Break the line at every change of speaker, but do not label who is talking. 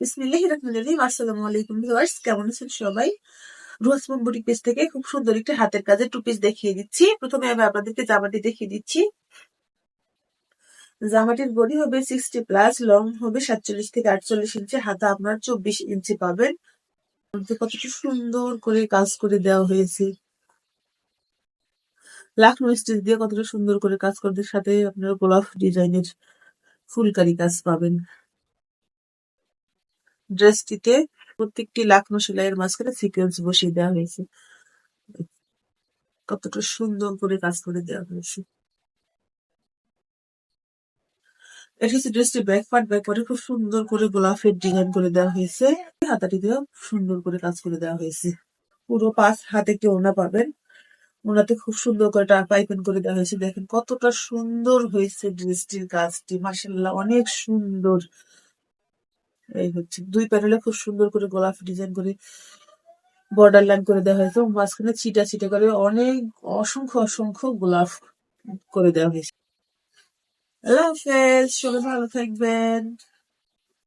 বিসমিল্লাহির রহমানির রহিম। আসসালামু আলাইকুম ভিউয়ার্স, কেমন আছেন সবাই? রোজ বুটিক পেজ থেকে খুব সুন্দর একটি হাতের কাজের টু পিস দেখিয়ে দিচ্ছি। প্রথমে আমি আপনাদেরকে জামাটি দেখিয়ে দিচ্ছি। জামাটির বডি হবে 60+, লং হবে 47 থেকে 48 ইঞ্চি, হাতা আপনার 24 ইঞ্চি পাবেন। কতটা সুন্দর করে কাজ করে দেওয়া হয়েছে, লাখনো স্টিচ দিয়ে কতটা সুন্দর করে কাজ করতে, সাথে আপনার গোলাপ ডিজাইনের ফুলকারি কাজ পাবেন। ড্রেসটিতে প্রত্যেকটি লাখনো সেলাইয়ের মাঝখানে সিকোয়েন্স বসিয়ে দেওয়া হয়েছে। কতটা সুন্দর করে কাজ করে দেওয়া হয়েছে। এটা হচ্ছে ড্রেসটি ব্যাক পার্ট। ব্যাক পার্টে খুব সুন্দর করে গোলাপের ডিজাইন করে দেওয়া হয়েছে। হাতাটিতেও সুন্দর করে কাজ করে দেওয়া হয়েছে। পুরো পাঁচ হাতে একটি ওড়না পাবেন। ওড়নাতে খুব সুন্দর করে পাইপিং করে দেওয়া হয়েছে। দেখেন কতটা সুন্দর হয়েছে ড্রেসটির কাজটি, মাশাআল্লাহ অনেক সুন্দর। এই হচ্ছে দুই প্যানেলে খুব সুন্দর করে গোলাপ ডিজাইন করে বর্ডার লাইন করে দেওয়া হয়েছে, মাঝখানে ছিটা ছিটা করে অনেক অসংখ্য অসংখ্য গোলাপ করে দেওয়া হয়েছে। আল্লাহ হাফেজ, সবাই ভালো থাকবেন।